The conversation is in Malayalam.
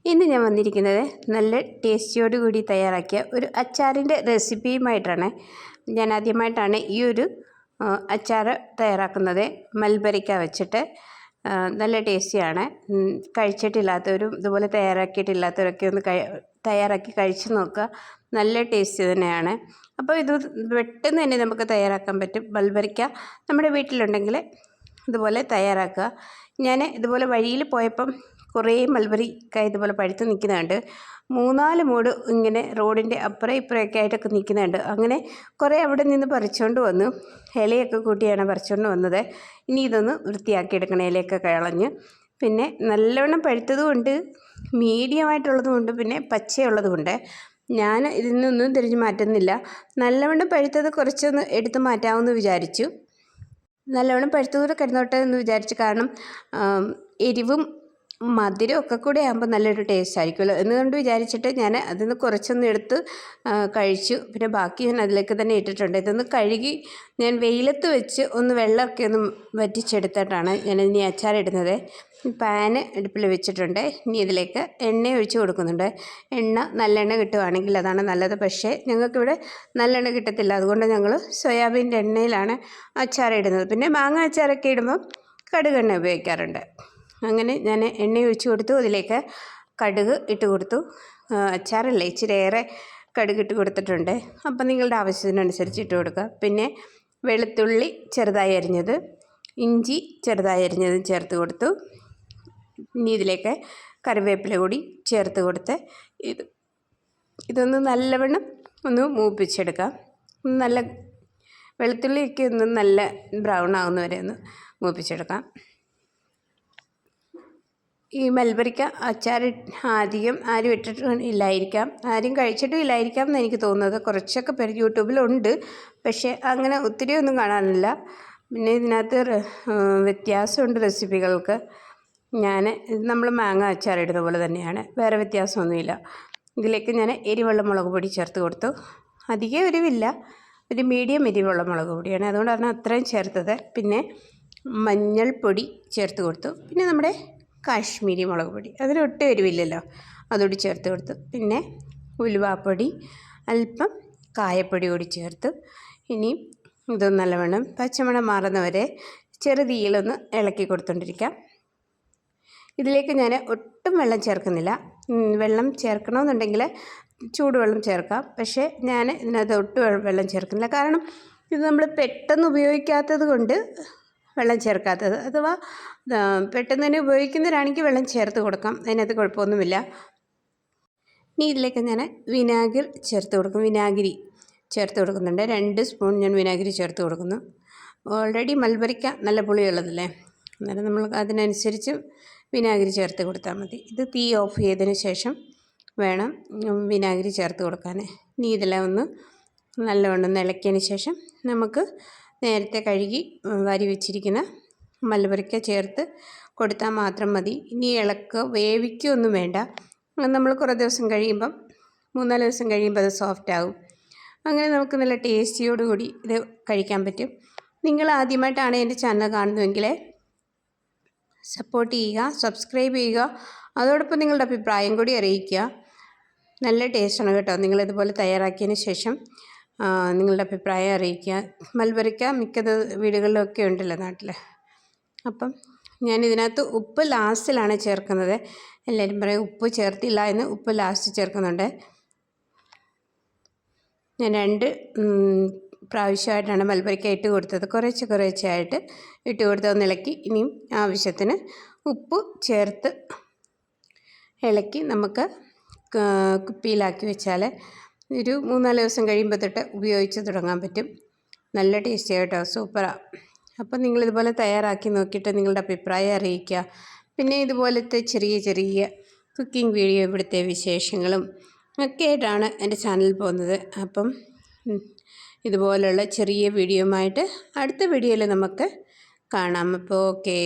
ഇന്ന് ഞാൻ വന്നിരിക്കുന്നത് നല്ല ടേസ്റ്റിയോടുകൂടി തയ്യാറാക്കിയ ഒരു അച്ചാറിൻ്റെ റെസിപ്പിയുമായിട്ടാണ്. ഞാൻ ആദ്യമായിട്ടാണ് ഈ ഒരു അച്ചാർ തയ്യാറാക്കുന്നത്. മൽബരിക്ക വെച്ചിട്ട് നല്ല ടേസ്റ്റിയാണ്. കഴിച്ചിട്ടില്ലാത്തവരും ഇതുപോലെ തയ്യാറാക്കിയിട്ടില്ലാത്തവരൊക്കെ ഒന്ന് തയ്യാറാക്കി കഴിച്ച് നോക്കുക. നല്ല ടേസ്റ്റ് തന്നെയാണ്. അപ്പോൾ ഇത് പെട്ടെന്ന് തന്നെ നമുക്ക് തയ്യാറാക്കാൻ പറ്റും. മൽബരിക്ക നമ്മുടെ വീട്ടിലുണ്ടെങ്കിൽ ഇതുപോലെ തയ്യാറാക്കുക. ഞാൻ ഇതുപോലെ വഴിയിൽ പോയപ്പം കുറേ മൽബരിക്ക ഇതുപോലെ പഴുത്ത് നിൽക്കുന്നുണ്ട്. 3-4 മൂട് ഇങ്ങനെ റോഡിൻ്റെ അപ്പുറം ഇപ്പുറമൊക്കെ ആയിട്ടൊക്കെ നിൽക്കുന്നുണ്ട്. അങ്ങനെ കുറേ അവിടെ നിന്ന് പറിച്ചുകൊണ്ട് വന്നു. ഇലയൊക്കെ കൂട്ടിയാണ് പറിച്ചുകൊണ്ട് വന്നത്. ഇനി ഇതൊന്ന് വൃത്തിയാക്കി എടുക്കണം. ഇലയൊക്കെ കളഞ്ഞ് പിന്നെ നല്ലവണ്ണം പഴുത്തതുമുണ്ട്, മീഡിയമായിട്ടുള്ളതുമുണ്ട്, പിന്നെ പച്ചയുള്ളതുമുണ്ട്. ഞാൻ ഇതിൽ നിന്നൊന്നും തിരിഞ്ഞ് മാറ്റുന്നില്ല. നല്ലവണ്ണം പഴുത്തത് കുറച്ചൊന്ന് എടുത്ത് മാറ്റാമെന്ന് വിചാരിച്ചു. നല്ലവണ്ണം പഴുത്തൂടെ കിടന്നോട്ടെ എന്ന് വിചാരിച്ചു. കാരണം എരിവും മധുരം ഒക്കെ കൂടെ ആകുമ്പോൾ നല്ലൊരു ടേസ്റ്റ് ആയിരിക്കുമല്ലോ എന്നുകൊണ്ട് വിചാരിച്ചിട്ട് ഞാൻ അതിൽ നിന്ന് കുറച്ചൊന്ന് എടുത്ത് കഴിച്ചു. പിന്നെ ബാക്കി ഞാൻ അതിലേക്ക് തന്നെ ഇട്ടിട്ടുണ്ട്. ഇതൊന്ന് കഴുകി ഞാൻ വെയിലത്ത് വെച്ച് ഒന്ന് വെള്ളമൊക്കെ ഒന്ന് വറ്റിച്ചെടുത്തിട്ടാണ് ഞാൻ ഇനി അച്ചാറിടുന്നത്. പാന് അടുപ്പിൽ വെച്ചിട്ടുണ്ട്. ഇനി ഇതിലേക്ക് എണ്ണ ഒഴിച്ച് കൊടുക്കുന്നുണ്ട്. എണ്ണ നല്ലെണ്ണ കിട്ടുവാണെങ്കിൽ അതാണ് നല്ലത്. പക്ഷേ ഞങ്ങൾക്കിവിടെ നല്ലെണ്ണ കിട്ടത്തില്ല. അതുകൊണ്ട് ഞങ്ങൾ സോയാബീൻ്റെ എണ്ണയിലാണ് അച്ചാറിടുന്നത്. പിന്നെ മാങ്ങ അച്ചാറൊക്കെ ഇടുമ്പോൾ കടുകെണ്ണ ഉപയോഗിക്കാറുണ്ട്. അങ്ങനെ ഞാൻ എണ്ണ ഒഴിച്ച് കൊടുത്തു. അതിലേക്ക് കടുക് ഇട്ട് കൊടുത്തു. അച്ചാറല്ലേ, ഇച്ചിരി ഏറെ കടുക് ഇട്ട് കൊടുത്തിട്ടുണ്ട്. അപ്പം നിങ്ങളുടെ ആവശ്യത്തിനനുസരിച്ച് ഇട്ട് കൊടുക്കുക. പിന്നെ വെളുത്തുള്ളി ചെറുതായി അരിഞ്ഞത്, ഇഞ്ചി ചെറുതായി അരിഞ്ഞതും ചേർത്ത് കൊടുത്തു. ഇനി ഇതിലേക്ക് കറിവേപ്പില കൂടി ചേർത്ത് കൊടുത്ത് ഇതൊന്ന് നല്ലവണ്ണം ഒന്ന് മൂപ്പിച്ചെടുക്കാം. നല്ല വെളുത്തുള്ളിയൊക്കെ ഒന്ന് നല്ല ബ്രൗൺ ആകുന്ന വരെ ഒന്ന് മൂപ്പിച്ചെടുക്കാം. ഈ മൽബരിക്ക അച്ചാർ അധികം ആരും ഇട്ടിട്ടില്ലായിരിക്കാം, ആരും കഴിച്ചിട്ടും ഇല്ലായിരിക്കാം എന്ന് എനിക്ക് തോന്നുന്നത്. കുറച്ചൊക്കെ പേര് യൂട്യൂബിലുണ്ട്, പക്ഷേ അങ്ങനെ ഒത്തിരി ഒന്നും കാണാനില്ല. പിന്നെ ഇതിനകത്ത് വ്യത്യാസമുണ്ട് റെസിപ്പികൾക്ക്. നമ്മൾ മാങ്ങ അച്ചാറിടുന്ന പോലെ തന്നെയാണ്, വേറെ വ്യത്യാസമൊന്നുമില്ല. ഇതിലേക്ക് ഞാൻ എരിവുള്ള മുളക് പൊടി ചേർത്ത് കൊടുത്തു. അധികം എരിവില്ല, ഒരു മീഡിയം എരിവുള്ള മുളക് പൊടിയാണ്, അതുകൊണ്ടാണ് അത്രയും ചേർത്തത്. പിന്നെ മഞ്ഞൾപ്പൊടി ചേർത്ത് കൊടുത്തു. പിന്നെ നമ്മുടെ കാശ്മീരി മുളക് പൊടി, അതിലൊട്ടും എരിവില്ലല്ലോ, അതുകൂടി ചേർത്ത് കൊടുത്തു. പിന്നെ ഉലുവാപ്പൊടി, അല്പം കായപ്പൊടി കൂടി ചേർത്ത് ഇനി ഇതൊന്ന് നല്ലവണ്ണം പച്ചമണം മാറുന്നവരെ ചെറുതീയിലൊന്ന് ഇളക്കി കൊടുത്തുകൊണ്ടിരിക്കാം. ഇതിലേക്ക് ഞാൻ ഒട്ടും വെള്ളം ചേർക്കുന്നില്ല. വെള്ളം ചേർക്കണമെന്നുണ്ടെങ്കിൽ ചൂടുവെള്ളം ചേർക്കാം, പക്ഷേ ഞാൻ ഇതിനകത്ത് ഒട്ടും വെള്ളം ചേർക്കുന്നില്ല. കാരണം ഇത് നമ്മൾ പെട്ടെന്ന് ഉപയോഗിക്കാത്തത് കൊണ്ട് വെള്ളം ചേർക്കാത്തത്. അഥവാ പെട്ടെന്ന് തന്നെ ഉപയോഗിക്കുന്നവരാണെങ്കിൽ വെള്ളം ചേർത്ത് കൊടുക്കാം, അതിനകത്ത് കുഴപ്പമൊന്നുമില്ല. ഇനി ഇതിലേക്ക് ഞാൻ വിനാഗിരി ചേർത്ത് കൊടുക്കും. വിനാഗിരി ചേർത്ത് കൊടുക്കുന്നുണ്ട്. 2 സ്പൂൺ ഞാൻ വിനാഗിരി ചേർത്ത് കൊടുക്കുന്നു. ഓൾറെഡി മൽബരിക്ക നല്ല പുളിയുള്ളതല്ലേ, അന്നേരം നമ്മൾ അതിനനുസരിച്ച് വിനാഗിരി ചേർത്ത് കൊടുത്താൽ മതി. ഇത് തീ ഓഫ് ചെയ്തതിന് ശേഷം വേണം വിനാഗിരി ചേർത്ത് കൊടുക്കാൻ. ഇനി ഇതെല്ലാം ഒന്ന് നല്ലവണ്ണം ഇളക്കിയതിന് ശേഷം നമുക്ക് നേരത്തെ കഴുകി വാരി വെച്ചിരിക്കുന്ന മൽബരിക്ക ചേർത്ത് കൊടുത്താൽ മാത്രം മതി. ഇനി വേവിക്കുകയൊന്നും വേണ്ട. നമ്മൾ കുറേ ദിവസം കഴിയുമ്പം 3-4 ദിവസം കഴിയുമ്പോൾ അത് സോഫ്റ്റ് ആകും. അങ്ങനെ നമുക്ക് നല്ല ടേസ്റ്റിയോടുകൂടി ഇത് കഴിക്കാൻ പറ്റും. നിങ്ങൾ ആദ്യമായിട്ടാണ് എൻ്റെ ചാനൽ കാണുന്നതെങ്കിൽ സപ്പോർട്ട് ചെയ്യുക, സബ്സ്ക്രൈബ് ചെയ്യുക, അതോടൊപ്പം നിങ്ങളുടെ അഭിപ്രായം കൂടി അറിയിക്കുക. നല്ല ടേസ്റ്റാണ് കേട്ടോ. നിങ്ങളിതുപോലെ തയ്യാറാക്കിയതിന് ശേഷം നിങ്ങളുടെ അഭിപ്രായം അറിയിക്കുക. മൽബരിക്ക മിക്കത് വീടുകളിലൊക്കെ ഉണ്ടല്ലോ നാട്ടിൽ. അപ്പം ഞാനിതിനകത്ത് ഉപ്പ് ലാസ്റ്റിലാണ് ചേർക്കുന്നത്. എല്ലാവരും പറയും ഉപ്പ് ചേർത്തില്ല എന്ന്. ഉപ്പ് ലാസ്റ്റ് ചേർക്കുന്നുണ്ട്. ഞാൻ 2 പ്രാവശ്യമായിട്ടാണ് മൽബരിക്ക ഇട്ട് കൊടുത്തത്. കുറേശ്ശെയായിട്ട് ഇട്ട് കൊടുത്ത് ഒന്ന് ഇളക്കി ഇനിയും ആവശ്യത്തിന് ഉപ്പ് ചേർത്ത് ഇളക്കി നമുക്ക് കുപ്പിയിലാക്കി വെച്ചാൽ ഒരു 3-4 ദിവസം കഴിയുമ്പോൾ തൊട്ട് ഉപയോഗിച്ച് തുടങ്ങാൻ പറ്റും. നല്ല ടേസ്റ്റി കേട്ടോ, സൂപ്പറാണ്. അപ്പം നിങ്ങളിതുപോലെ തയ്യാറാക്കി നോക്കിയിട്ട് നിങ്ങളുടെ അഭിപ്രായം അറിയിക്കുക. പിന്നെ ഇതുപോലത്തെ ചെറിയ കുക്കിംഗ് വീഡിയോ, ഇവിടുത്തെ വിശേഷങ്ങളും ഒക്കെ ആയിട്ടാണ് എൻ്റെ ചാനൽ പോകുന്നത്. അപ്പം ഇതുപോലുള്ള ചെറിയ വീഡിയോയുമായിട്ട് അടുത്ത വീഡിയോയിൽ നമുക്ക് കാണാം. അപ്പോൾ ഓക്കേ.